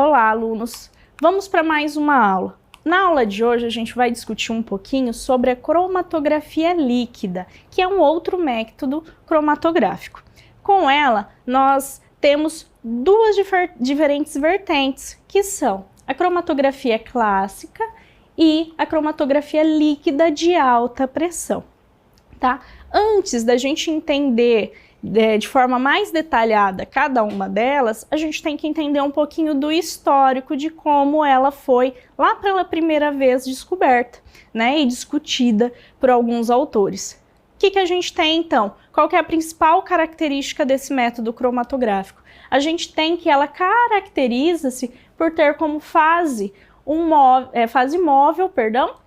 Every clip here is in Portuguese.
Olá, alunos! Vamos para mais uma aula. Na aula de hoje, a gente vai discutir um pouquinho sobre a cromatografia líquida, que é um outro método cromatográfico. Com ela, nós temos duas diferentes vertentes, que são a cromatografia clássica e a cromatografia líquida de alta pressão. Tá? Antes da gente entender de forma mais detalhada cada uma delas, a gente tem que entender um pouquinho do histórico de como ela foi lá pela primeira vez descoberta, né, e discutida por alguns autores. O que a gente tem então? Qual que é a principal característica desse método cromatográfico? A gente tem que ela caracteriza-se por ter como fase móvel,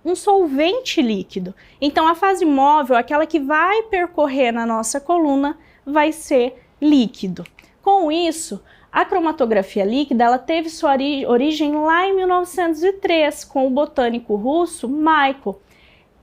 um solvente líquido. Então a fase móvel, aquela que vai percorrer na nossa coluna, vai ser líquido. Com isso, a cromatografia líquida ela teve sua origem lá em 1903 com o botânico russo Michael,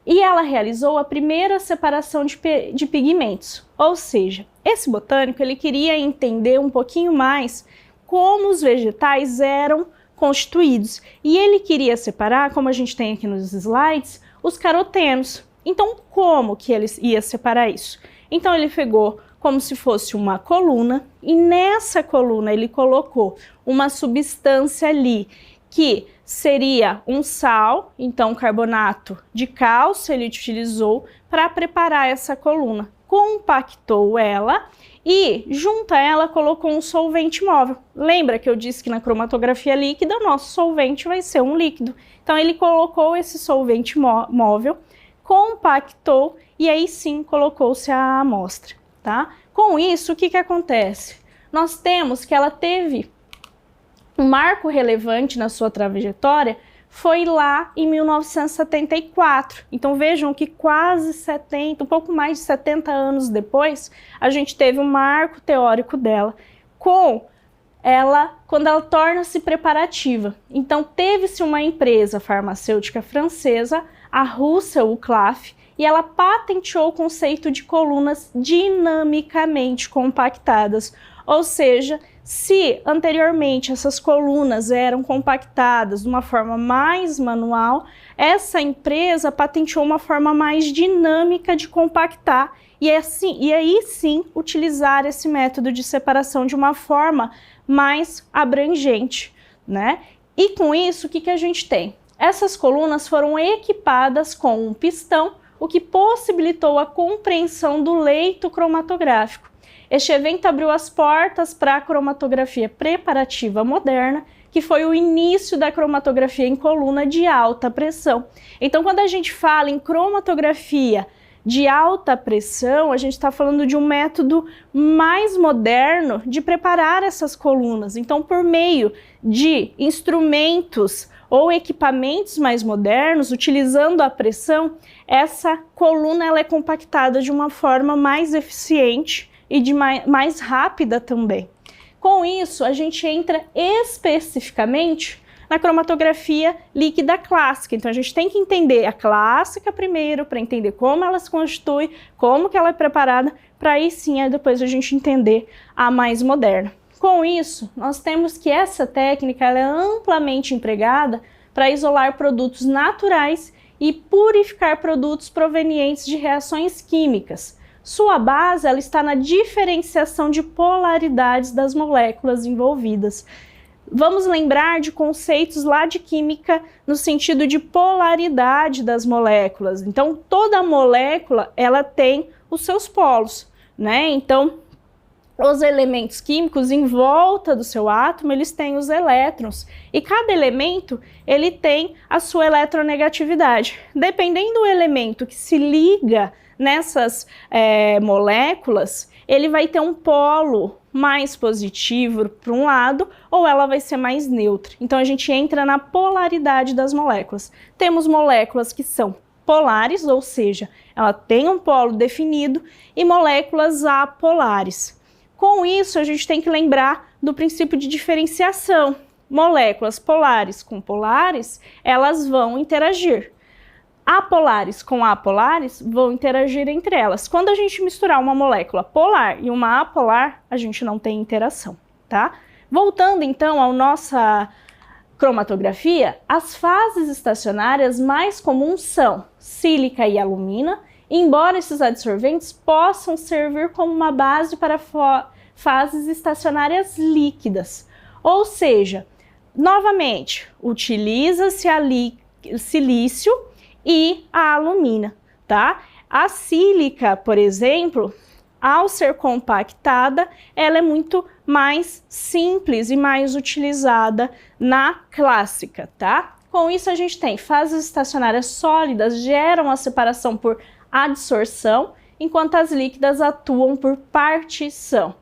e ela realizou a primeira separação de pigmentos. Ou seja, esse botânico ele queria entender um pouquinho mais como os vegetais eram constituídos, e ele queria separar, como a gente tem aqui nos slides, os carotenos. Então, como que ele ia separar isso? Então, ele pegou como se fosse uma coluna, e nessa coluna ele colocou uma substância ali, que seria um sal, então carbonato de cálcio ele utilizou para preparar essa coluna. Compactou ela e junto a ela colocou um solvente móvel. Lembra que eu disse que na cromatografia líquida o nosso solvente vai ser um líquido. Então ele colocou esse solvente móvel, compactou e aí sim colocou-se a amostra. Tá? Com isso, o que acontece? Nós temos que ela teve um marco relevante na sua trajetória, foi lá em 1974. Então vejam que quase 70, um pouco mais de 70 anos depois, a gente teve um marco teórico dela, quando ela torna-se preparativa. Então teve-se uma empresa farmacêutica francesa, a Russell Claff, e ela patenteou o conceito de colunas dinamicamente compactadas, ou seja, se anteriormente essas colunas eram compactadas de uma forma mais manual, essa empresa patenteou uma forma mais dinâmica de compactar e aí sim utilizar esse método de separação de uma forma mais abrangente, né? E com isso, o que a gente tem? Essas colunas foram equipadas com um pistão, o que possibilitou a compreensão do leito cromatográfico. Este evento abriu as portas para a cromatografia preparativa moderna, que foi o início da cromatografia em coluna de alta pressão. Então, quando a gente fala em cromatografia de alta pressão, a gente está falando de um método mais moderno de preparar essas colunas. Então, por meio de instrumentos ou equipamentos mais modernos, utilizando a pressão, essa coluna ela é compactada de uma forma mais eficiente e mais rápida também. Com isso, a gente entra especificamente na cromatografia líquida clássica. Então, a gente tem que entender a clássica primeiro, para entender como ela se constitui, como que ela é preparada, para aí sim, depois a gente entender a mais moderna. Com isso, nós temos que essa técnica ela é amplamente empregada para isolar produtos naturais e purificar produtos provenientes de reações químicas. Sua base ela está na diferenciação de polaridades das moléculas envolvidas. Vamos lembrar de conceitos lá de química no sentido de polaridade das moléculas. Então, toda molécula ela tem os seus polos, né? Então, os elementos químicos em volta do seu átomo, eles têm os elétrons. E cada elemento, ele tem a sua eletronegatividade. Dependendo do elemento que se liga nessas moléculas, ele vai ter um polo mais positivo para um lado, ou ela vai ser mais neutra. Então a gente entra na polaridade das moléculas. Temos moléculas que são polares, ou seja, ela tem um polo definido, e moléculas apolares. Com isso, a gente tem que lembrar do princípio de diferenciação. Moléculas polares com polares, elas vão interagir. Apolares com apolares vão interagir entre elas. Quando a gente misturar uma molécula polar e uma apolar, a gente não tem interação, tá? Voltando então à nossa cromatografia, as fases estacionárias mais comuns são sílica e alumina, embora esses adsorventes possam servir como uma base para fases estacionárias líquidas. Ou seja, novamente, utiliza-se silício e a alumina, tá? A sílica, por exemplo, ao ser compactada, ela é muito mais simples e mais utilizada na clássica, tá? Com isso a gente tem fases estacionárias sólidas geram a separação por adsorção, enquanto as líquidas atuam por partição.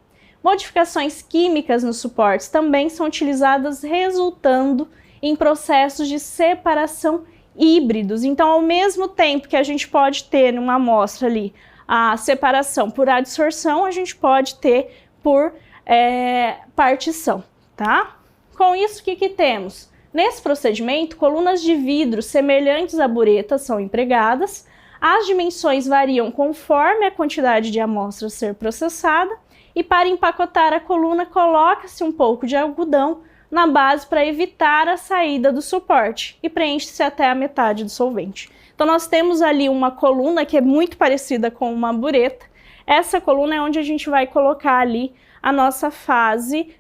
Modificações químicas nos suportes também são utilizadas, resultando em processos de separação híbridos. Então, ao mesmo tempo que a gente pode ter numa amostra ali a separação por adsorção, a gente pode ter por partição, tá? Com isso, o que temos? Nesse procedimento, colunas de vidro semelhantes a buretas são empregadas, as dimensões variam conforme a quantidade de amostra a ser processada, e para empacotar a coluna, coloca-se um pouco de algodão na base para evitar a saída do suporte e preenche-se até a metade do solvente. Então nós temos ali uma coluna que é muito parecida com uma bureta. Essa coluna é onde a gente vai colocar ali a nossa fase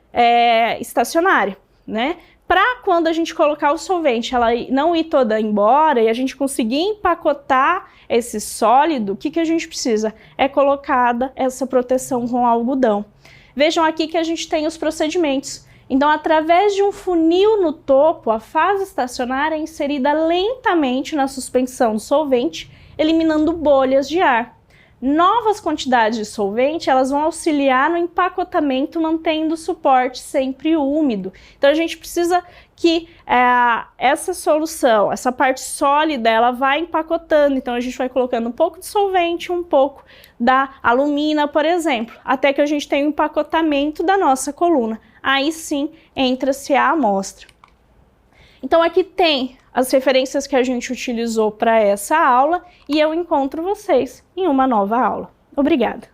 estacionária, né? Para quando a gente colocar o solvente, ela não ir toda embora e a gente conseguir empacotar esse sólido, o que a gente precisa? É colocada essa proteção com algodão. Vejam aqui que a gente tem os procedimentos. Então, através de um funil no topo, a fase estacionária é inserida lentamente na suspensão do solvente, eliminando bolhas de ar. Novas quantidades de solvente, elas vão auxiliar no empacotamento, mantendo o suporte sempre úmido. Então, a gente precisa que essa solução, essa parte sólida, ela vai empacotando. Então, a gente vai colocando um pouco de solvente, um pouco da alumina, por exemplo, até que a gente tenha o empacotamento da nossa coluna. Aí sim, entra-se a amostra. Então, aqui tem as referências que a gente utilizou para essa aula e eu encontro vocês em uma nova aula. Obrigada!